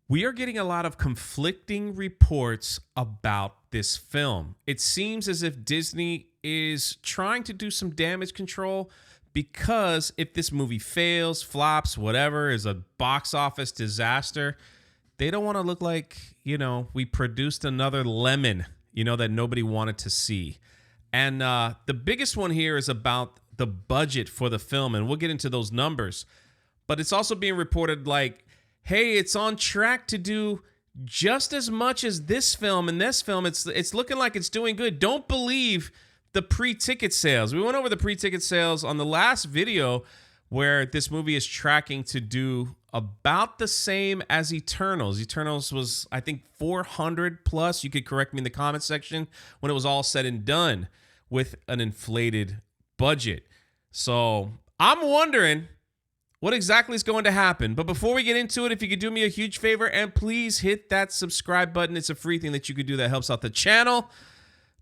We are getting a lot of conflicting reports about this film. It seems as if Disney is trying to do some damage control because if this movie fails, flops, whatever, is a box office disaster, they don't want to look like, we produced another Lemon, that nobody wanted to see. And the biggest one here is about the budget for the film, and we'll get into those numbers. But it's also being reported like, hey, it's on track to do just as much as this film. And this film, it's looking like it's doing good. Don't believe the pre-ticket sales. We went over the pre-ticket sales on the last video where this movie is tracking to do about the same as Eternals. Eternals was, I think, 400 plus. You could correct me in the comment section when it was all said and done with an inflated budget. So I'm wondering what exactly is going to happen. But before we get into it, if you could do me a huge favor and please hit that subscribe button. It's a free thing that you could do that helps out the channel.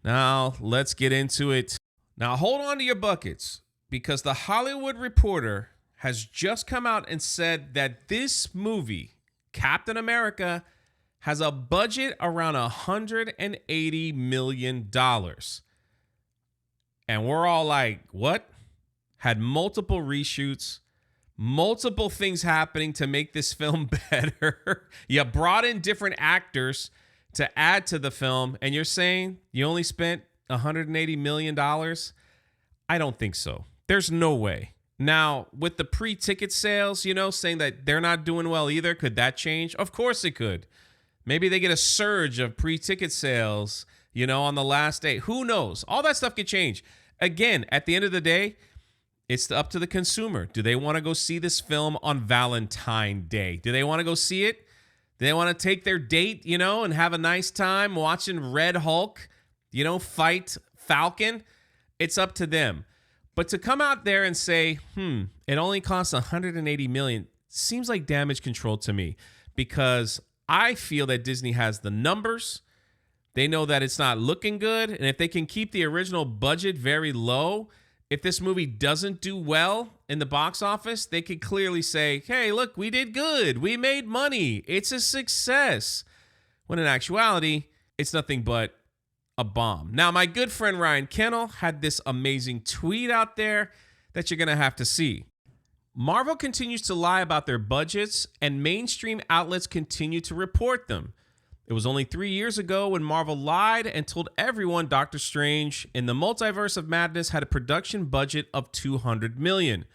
Now, let's get into it. Now, hold on to your buckets because The Hollywood Reporter has just come out and said that this movie, Captain America, has a budget around $180 million. And we're all like, what? Had multiple reshoots, multiple things happening to make this film better. You brought in different actors to add to the film, and you're saying you only spent $180 million? I don't think so. There's no way. Now, with the pre-ticket sales, saying that they're not doing well either, could that change? Of course it could. Maybe they get a surge of pre-ticket sales, on the last day. Who knows? All that stuff could change. Again, at the end of the day, it's up to the consumer. Do they want to go see this film on Valentine's Day? Do they want to go see it? Do they want to take their date, and have a nice time watching Red Hulk, fight Falcon? It's up to them. But to come out there and say, it only costs $180 million seems like damage control to me because I feel that Disney has the numbers. They know that it's not looking good. And if they can keep the original budget very low, if this movie doesn't do well in the box office, they could clearly say, hey, look, we did good. We made money. It's a success. When in actuality, it's nothing but a bomb. Now, my good friend Ryan Kennel had this amazing tweet out there that you're going to have to see. Marvel continues to lie about their budgets, and mainstream outlets continue to report them. It was only 3 years ago when Marvel lied and told everyone Doctor Strange in the Multiverse of Madness had a production budget of $200 million.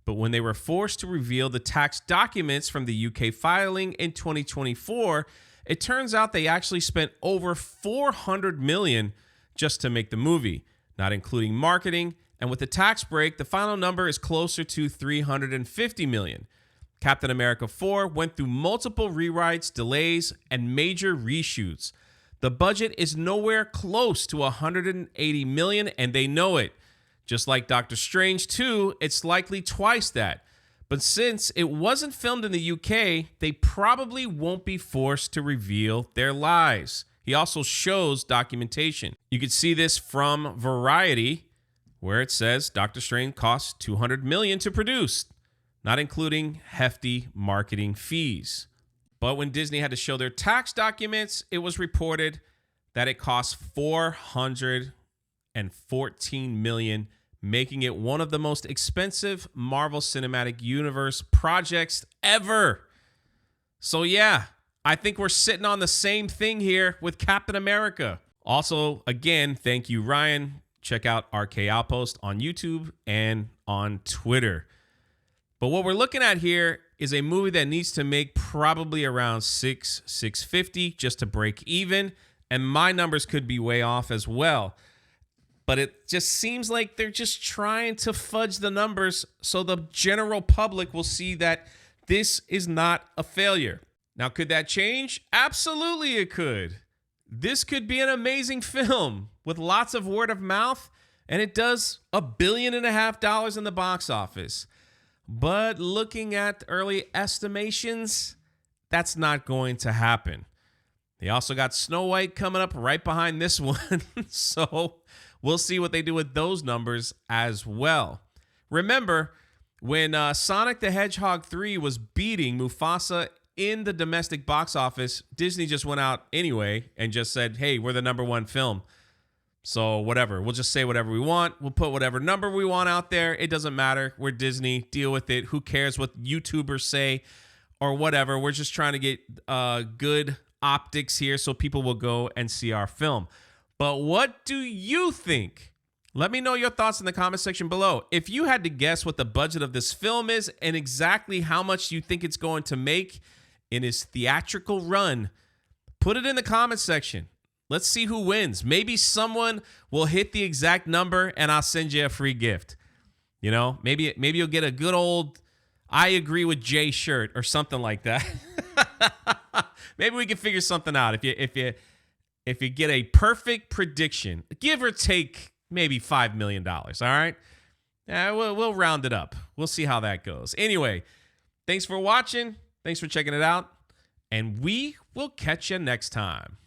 But when they were forced to reveal the tax documents from the UK filing in 2024, it turns out they actually spent over $400 million just to make the movie, not including marketing. And with the tax break, the final number is closer to $350 million. Captain America 4 went through multiple rewrites, delays, and major reshoots. The budget is nowhere close to $180 million, and they know it. Just like Doctor Strange 2, it's likely twice that. But since it wasn't filmed in the UK, they probably won't be forced to reveal their lies. He also shows documentation. You can see this from Variety, where it says Doctor Strange cost $200 million to produce, not including hefty marketing fees. But when Disney had to show their tax documents, it was reported that it cost $414 million, making it one of the most expensive Marvel Cinematic Universe projects ever. So yeah, I think we're sitting on the same thing here with Captain America. Also, again, thank you, Ryan. Check out RK Outpost on YouTube and on Twitter. But what we're looking at here is a movie that needs to make probably around $650 just to break even. And my numbers could be way off as well. But it just seems like they're just trying to fudge the numbers so the general public will see that this is not a failure. Now, could that change? Absolutely it could. This could be an amazing film with lots of word of mouth, and it does $1.5 billion in the box office. But looking at early estimations, that's not going to happen. They also got Snow White coming up right behind this one. So we'll see what they do with those numbers as well. Remember, when Sonic the Hedgehog 3 was beating Mufasa in the domestic box office, Disney just went out anyway and just said, hey, we're the number one film. So whatever, we'll just say whatever we want. We'll put whatever number we want out there. It doesn't matter. We're Disney. Deal with it. Who cares what YouTubers say or whatever? We're just trying to get good optics here so people will go and see our film. But what do you think? Let me know your thoughts in the comment section below. If you had to guess what the budget of this film is and exactly how much you think it's going to make in its theatrical run, put it in the comment section. Let's see who wins. Maybe someone will hit the exact number and I'll send you a free gift. You know, maybe you'll get a good old I agree with Jay shirt or something like that. Maybe we can figure something out. If you get a perfect prediction, give or take maybe $5 million, all right? We'll round it up. We'll see how that goes. Anyway, thanks for watching. Thanks for checking it out. And we will catch you next time.